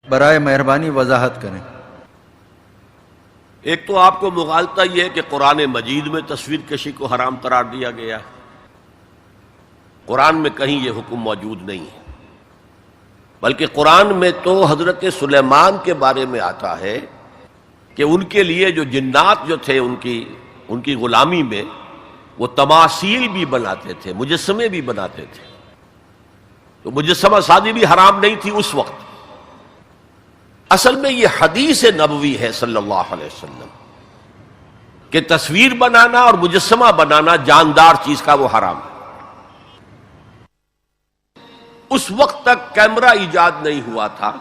برائے مہربانی وضاحت کریں۔ ایک تو آپ کو مغالطہ یہ ہے کہ قرآن مجید میں تصویر کشی کو حرام قرار دیا گیا ہے۔ قرآن میں کہیں یہ حکم موجود نہیں ہے، بلکہ قرآن میں تو حضرت سلیمان کے بارے میں آتا ہے کہ ان کے لیے جو جنات جو تھے ان کی غلامی میں وہ تماثیل بھی بناتے تھے، مجسمے بھی بناتے تھے، تو مجسمہ سازی بھی حرام نہیں تھی اس وقت۔ اصل میں یہ حدیث نبوی ہے صلی اللہ علیہ وسلم کہ تصویر بنانا اور مجسمہ بنانا جاندار چیز کا وہ حرام ہے۔ اس وقت تک کیمرہ ایجاد نہیں ہوا تھا،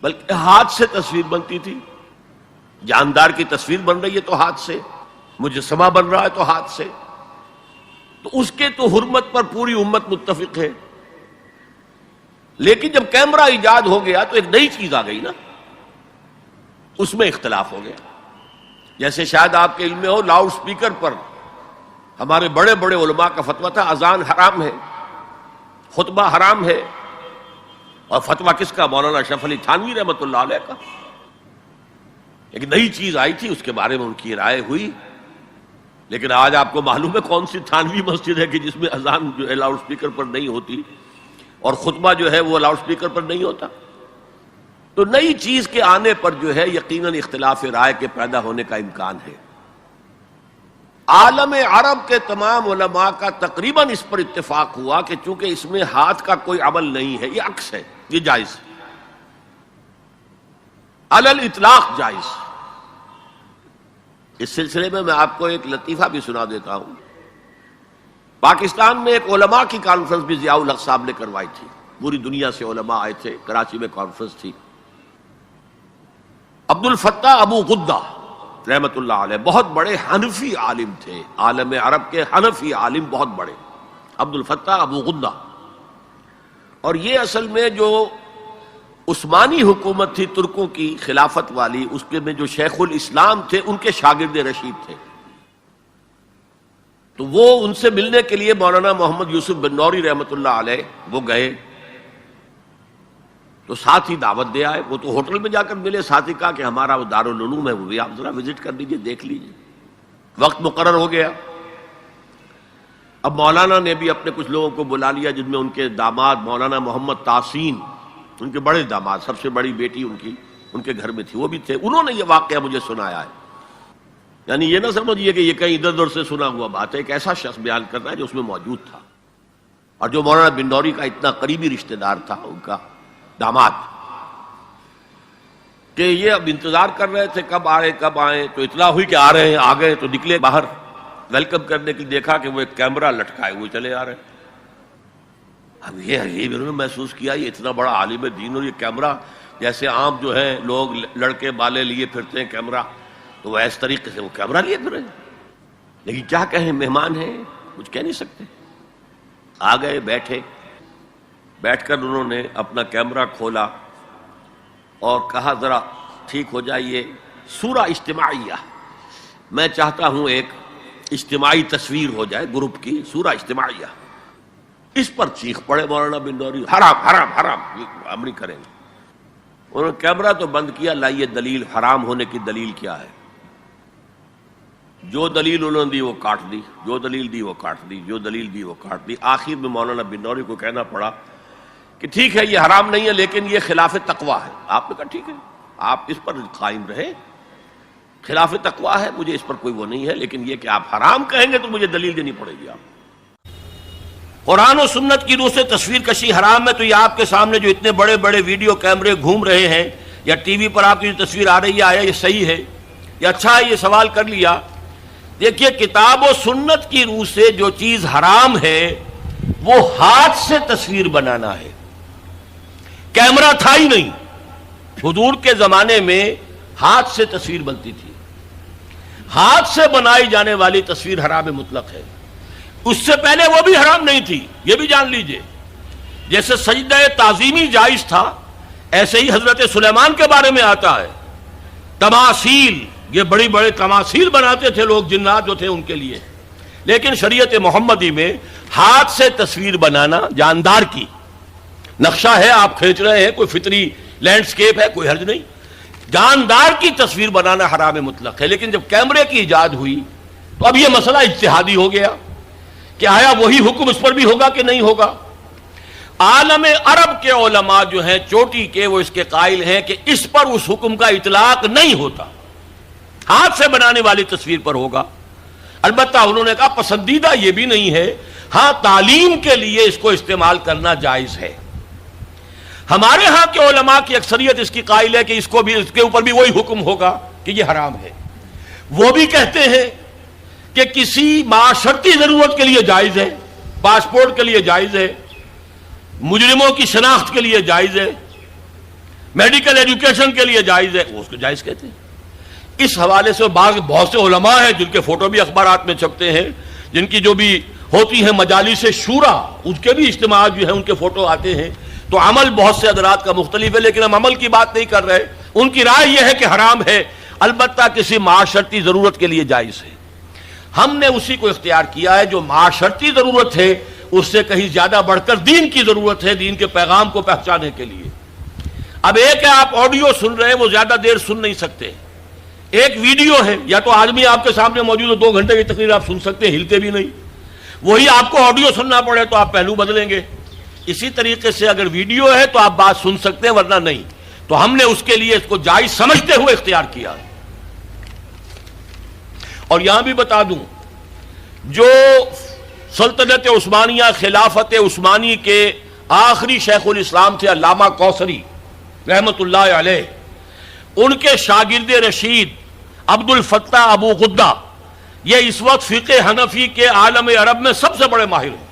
بلکہ ہاتھ سے تصویر بنتی تھی۔ جاندار کی تصویر بن رہی ہے تو ہاتھ سے، مجسمہ بن رہا ہے تو ہاتھ سے، تو اس کے تو حرمت پر پوری امت متفق ہے۔ لیکن جب کیمرہ ایجاد ہو گیا تو ایک نئی چیز آ گئی نا، اس میں اختلاف ہو گیا۔ جیسے شاید آپ کے علم میں ہو، لاؤڈ سپیکر پر ہمارے بڑے بڑے علماء کا فتویٰ تھا اذان حرام ہے، خطبہ حرام ہے، اور فتویٰ کس کا؟ مولانا اشرف علی تھانوی رحمۃ اللہ علیہ کا۔ ایک نئی چیز آئی تھی، اس کے بارے میں ان کی رائے ہوئی، لیکن آج آپ کو معلوم ہے کون سی تھانوی مسجد ہے کہ جس میں اذان جو ہے لاؤڈ سپیکر پر نہیں ہوتی اور خطبہ جو ہے وہ لاؤڈ سپیکر پر نہیں ہوتا۔ تو نئی چیز کے آنے پر جو ہے یقیناً اختلاف رائے کے پیدا ہونے کا امکان ہے۔ عالم عرب کے تمام علماء کا تقریباً اس پر اتفاق ہوا کہ چونکہ اس میں ہاتھ کا کوئی عمل نہیں ہے، یہ عکس ہے، یہ جائز ہے، علی الاطلاق جائز۔ اس سلسلے میں آپ کو ایک لطیفہ بھی سنا دیتا ہوں۔ پاکستان میں ایک علماء کی کانفرنس بھی ضیاء الحق صاحب نے کروائی تھی، پوری دنیا سے علماء آئے تھے، کراچی میں کانفرنس تھی۔ عبد الفتاح ابو غدہ رحمت اللہ علیہ بہت بڑے حنفی عالم تھے، عالم عرب کے حنفی عالم بہت بڑے، عبد الفتاح ابو غدہ۔ اور یہ اصل میں جو عثمانی حکومت تھی ترکوں کی خلافت والی، اس کے میں جو شیخ الاسلام تھے ان کے شاگرد رشید تھے۔ تو وہ ان سے ملنے کے لیے مولانا محمد یوسف بن نوری رحمت اللہ علیہ وہ گئے، تو ساتھ ہی دعوت دے آئے۔ وہ تو ہوٹل میں جا کر ملے، ساتھ ہی کہا کہ ہمارا وہ دارالعلوم ہے، وہ بھی آپ ذرا وزٹ کر لیجئے، دیکھ لیجئے۔ وقت مقرر ہو گیا۔ اب مولانا نے بھی اپنے کچھ لوگوں کو بلا لیا، جن میں ان کے داماد مولانا محمد تحسین، ان کے بڑے داماد، سب سے بڑی بیٹی ان کے گھر میں تھی، وہ بھی تھے۔ انہوں نے یہ واقعہ مجھے سنایا ہے، یعنی یہ نہ سمجھیے کہ یہ کہیں ادھر ادھر سے سنا ہوا بات ہے، ایک ایسا شخص بیان کر رہا ہے جو اس میں موجود تھا، اور جو مولانا بن نوری کا اتنا قریبی رشتہ دار تھا، ان کا داماد، کہ یہ اب انتظار کر رہے تھے کب آئے، تو اطلاع ہوئی کہ آ رہے ہیں، آ گئے، تو نکلے باہر ویلکم کرنے کی، دیکھا کہ وہ ایک کیمرہ لٹکائے ہوئے چلے آ رہے ہیں۔ اب یہ انہوں نے محسوس کیا یہ اتنا بڑا عالم دین اور یہ کیمرہ، جیسے عام جو ہے لوگ لڑکے بالے لیے پھرتے ہیں کیمرہ، تو وہ اس طریقے سے وہ کیمرہ لیے پھرے۔ لیکن کیا کہیں، مہمان ہیں، کچھ کہہ نہیں سکتے۔ آ گئے، بیٹھ کر انہوں نے اپنا کیمرہ کھولا اور کہا ذرا ٹھیک ہو جائیے، سورہ اجتماعیہ، میں چاہتا ہوں ایک اجتماعی تصویر ہو جائے گروپ کی، سورہ اجتماعیہ۔ اس پر چیخ پڑے مولانا بن نوری، حرام حرام حرام، ہم نہیں کریں گے۔ انہوں نے کیمرہ تو بند کیا، لائیے دلیل، حرام ہونے کی دلیل کیا ہے؟ جو دلیل انہوں نے دی وہ کاٹ دی، جو دلیل دی وہ کاٹ دی، جو دلیل دی وہ کاٹ دی۔ آخر میں مولانا بن نوری کو کہنا پڑا کہ ٹھیک ہے یہ حرام نہیں ہے، لیکن یہ خلاف تقویٰ ہے۔ آپ نے کہا ٹھیک ہے، آپ اس پر قائم رہیں، خلاف تقویٰ ہے، مجھے اس پر کوئی وہ نہیں ہے، لیکن یہ کہ آپ حرام کہیں گے تو مجھے دلیل دینی پڑے گی۔ آپ قرآن و سنت کی روح سے تصویر کشی حرام ہے، تو یہ آپ کے سامنے جو اتنے بڑے بڑے ویڈیو کیمرے گھوم رہے ہیں، یا ٹی وی پر آپ کی جو تصویر آ رہی ہے، آیا یہ صحیح ہے یا اچھا ہے؟ یہ سوال کر لیا۔ دیکھیے، کتاب و سنت کی روح سے جو چیز حرام ہے وہ ہاتھ سے تصویر بنانا ہے، کیمرہ تھا ہی نہیں۔ حضور کے زمانے میں ہاتھ سے تصویر بنتی تھی، ہاتھ سے بنائی جانے والی تصویر حرام مطلق ہے۔ اس سے پہلے وہ بھی حرام نہیں تھی، یہ بھی جان لیجئے۔ جیسے سجدہ تعظیمی جائز تھا، ایسے ہی حضرت سلیمان کے بارے میں آتا ہے، تماثیل، یہ بڑی بڑے تماثیل بناتے تھے لوگ، جنات جو تھے ان کے لیے۔ لیکن شریعت محمدی میں ہاتھ سے تصویر بنانا، جاندار کی نقشہ ہے، آپ کھینچ رہے ہیں، کوئی فطری لینڈسکیپ ہے، کوئی حرج نہیں، جاندار کی تصویر بنانا حرام مطلق ہے. لیکن جب کیمرے کی ایجاد ہوئی تو اب یہ مسئلہ اجتہادی ہو گیا کہ آیا وہی حکم اس پر بھی ہوگا کہ نہیں ہوگا. عالم عرب کے علماء جو ہیں چوٹی کے، وہ اس کے قائل ہیں کہ اس پر اس حکم کا اطلاق نہیں ہوتا، ہاتھ سے بنانے والی تصویر پر ہوگا. البتہ انہوں نے کہا پسندیدہ یہ بھی نہیں ہے، ہاں تعلیم کے لیے اس کو استعمال کرنا جائز ہے. ہمارے ہاں کے علماء کی اکثریت اس کی قائل ہے کہ اس کے اوپر بھی وہی حکم ہوگا کہ یہ حرام ہے. وہ بھی کہتے ہیں کہ کسی معاشرتی ضرورت کے لیے جائز ہے، پاسپورٹ کے لیے جائز ہے، مجرموں کی شناخت کے لیے جائز ہے، میڈیکل ایجوکیشن کے لیے جائز ہے، وہ اس کو جائز کہتے ہیں. اس حوالے سے بہت سے علماء ہیں جن کے فوٹو بھی اخبارات میں چھپتے ہیں، جن کی جو بھی ہوتی ہیں مجالس شورا، اس کے بھی اجتماعات جو ہیں ان کے فوٹو آتے ہیں. تو عمل بہت سے حضرات کا مختلف ہے، لیکن ہم عمل کی بات نہیں کر رہے. ان کی رائے یہ ہے کہ حرام ہے، البتہ کسی معاشرتی ضرورت کے لیے جائز ہے. ہم نے اسی کو اختیار کیا ہے جو معاشرتی ضرورت ہے، اس سے کہیں زیادہ بڑھ کر دین کی ضرورت ہے، دین کے پیغام کو پہنچانے کے لیے. اب ایک ہے آپ آڈیو سن رہے ہیں، وہ زیادہ دیر سن نہیں سکتے. ایک ویڈیو ہے، یا تو آدمی آپ کے سامنے موجود ہے، 2 گھنٹے کی تقریر آپ سن سکتے ہیں، ہلتے بھی نہیں. وہی آپ کو آڈیو سننا پڑے تو آپ پہلو بدلیں گے. اسی طریقے سے اگر ویڈیو ہے تو آپ بات سن سکتے ہیں، ورنہ نہیں. تو ہم نے اس کے لیے اس کو جائز سمجھتے ہوئے اختیار کیا. اور یہاں بھی بتا دوں، جو سلطنت عثمانیہ، خلافت عثمانی کے آخری شیخ الاسلام تھے علامہ کوثری رحمت اللہ علیہ، ان کے شاگرد رشید عبد الفتاح ابو غدہ، یہ اس وقت فقہ حنفی کے عالم عرب میں سب سے بڑے ماہر ہیں.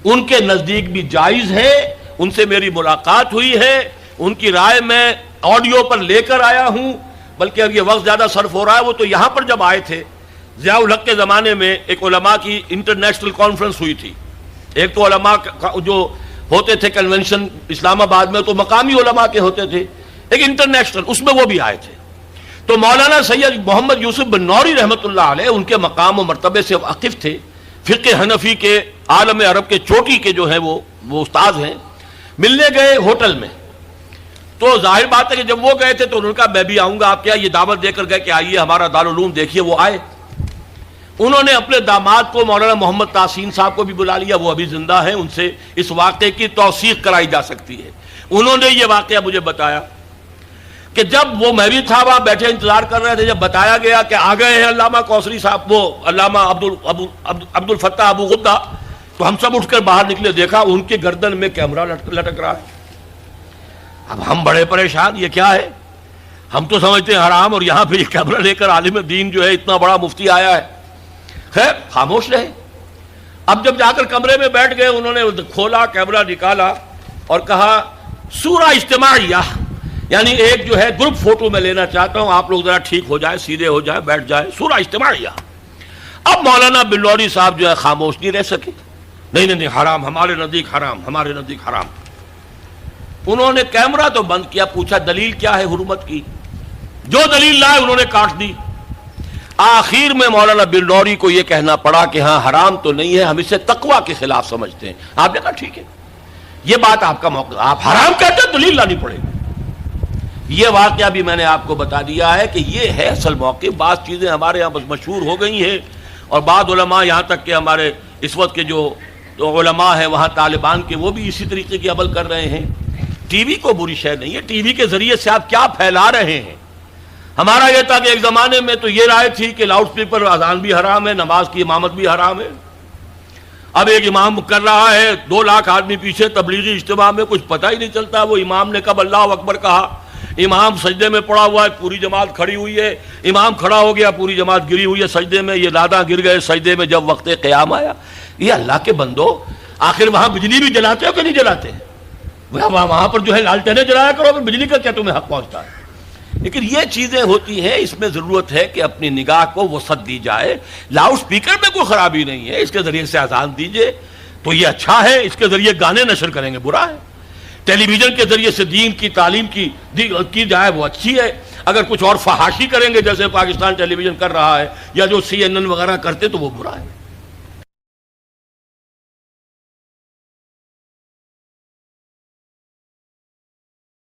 ان کے نزدیک بھی جائز ہے. ان سے میری ملاقات ہوئی ہے، ان کی رائے میں آڈیو پر لے کر آیا ہوں. بلکہ اب یہ وقت زیادہ صرف ہو رہا ہے، وہ تو یہاں پر جب آئے تھے ضیاء الحق کے زمانے میں ایک علماء کی انٹرنیشنل کانفرنس ہوئی تھی. ایک تو علماء جو ہوتے تھے کنونشن اسلام آباد میں تو مقامی علماء کے ہوتے تھے، ایک انٹرنیشنل، اس میں وہ بھی آئے تھے. تو مولانا سید محمد یوسف بن نوری رحمت اللہ علیہ ان کے مقام و مرتبے سے واقف تھے. فقہ حنفی کے عالم عرب کے چوٹی کے جو ہیں وہ استاذ ہیں. ملنے گئے ہوٹل میں، تو ظاہر بات ہے کہ جب وہ گئے تھے تو انہوں نے کہا میں بھی آؤں گا. آپ کیا یہ دعوت دے کر گئے کہ آئیے ہمارا دارالعلوم دیکھیے. وہ آئے. انہوں نے اپنے داماد کو مولانا محمد تحسین صاحب کو بھی بلا لیا، وہ ابھی زندہ ہیں، ان سے اس واقعے کی توثیق کرائی جا سکتی ہے. انہوں نے یہ واقعہ مجھے بتایا کہ جب وہ میں بھی تھا وہاں بیٹھے انتظار کر رہے تھے، جب بتایا گیا کہ آ گئے ہیں علامہ کوثری صاحب، وہ علامہ عبد الفتاح ابو غدہ، تو ہم سب اٹھ کر باہر نکلے. دیکھا ان کے گردن میں کیمرہ لٹک رہا ہے. اب ہم بڑے پریشان، یہ کیا ہے؟ ہم تو سمجھتے ہیں حرام، اور یہاں پہ یہ کیمرہ لے کر عالم دین جو ہے اتنا بڑا مفتی آیا ہے. خیر خاموش رہے. اب جب جا کر کمرے میں بیٹھ گئے، انہوں نے کھولا، کیمرہ نکالا اور کہا سورہ اجتماعیہ، یعنی ایک جو ہے گروپ فوٹو میں لینا چاہتا ہوں، آپ لوگ ذرا ٹھیک ہو جائے، سیدھے ہو جائے، بیٹھ جائے، سورہ اجتماعیہ. اب مولانا بن نوری صاحب جو ہے خاموش نہیں رہ سکے. نہیں حرام، ہمارے نزدیک حرام، ہمارے نزدیک حرام. انہوں نے کیمرہ تو بند کیا، پوچھا دلیل کیا ہے حرمت کی؟ جو دلیل لائے انہوں نے کاٹ دی. آخر میں مولانا بن نوری کو یہ کہنا پڑا کہ ہاں حرام تو نہیں ہے، ہم اسے تقویٰ کے خلاف سمجھتے ہیں. آپ نے کہا ٹھیک ہے، یہ بات آپ کا موقع، آپ حرام کہتے ہیں دلیل لانی پڑے گی. یہ واقعہ بھی میں نے آپ کو بتا دیا ہے کہ یہ ہے اصل موقع. بعض چیزیں ہمارے یہاں بس مشہور ہو گئی ہیں، اور بعض علماء یہاں تک کہ ہمارے اس وقت کے جو علماء ہیں وہاں طالبان کے، وہ بھی اسی طریقے کی عمل کر رہے ہیں. ٹی وی کو بری شے نہیں ہے، ٹی وی کے ذریعے سے آپ کیا پھیلا رہے ہیں. ہمارا یہ تھا کہ ایک زمانے میں تو یہ رائے تھی کہ لاؤڈ اسپیکر اذان بھی حرام ہے، نماز کی امامت بھی حرام ہے. اب ایک امام کر رہا ہے، 2 لاکھ آدمی پیچھے تبلیغی اجتماع میں، کچھ پتہ ہی نہیں چلتا وہ امام نے کب اللہ اکبر کہا. امام سجدے میں پڑا ہوا ہے، پوری جماعت کھڑی ہوئی ہے. امام کھڑا ہو گیا، پوری جماعت گری ہوئی ہے سجدے میں. یہ ناداں گر گئے سجدے میں جب وقت قیام آیا. یہ اللہ کے بندو، آخر وہاں بجلی بھی جلاتے ہو کہ نہیں جلاتے؟ وہاں پر جو ہے لالٹینیں جلایا کرو، پھر بجلی کا کیا تمہیں حق پہنچتا ہے؟ لیکن یہ چیزیں ہوتی ہیں، اس میں ضرورت ہے کہ اپنی نگاہ کو وسعت دی جائے. لاؤڈ سپیکر میں کوئی خرابی نہیں ہے، اس کے ذریعے سے اذان دیجئے تو یہ اچھا ہے. اس کے ذریعے گانے نشر کریں گے برا ہے. ٹیلی ویژن کے ذریعے سے دین کی تعلیم کی جائے وہ اچھی ہے. اگر کچھ اور فحاشی کریں گے جیسے پاکستان ٹیلی ویژن کر رہا ہے یا جو CNN وغیرہ کرتے تو وہ برا ہے.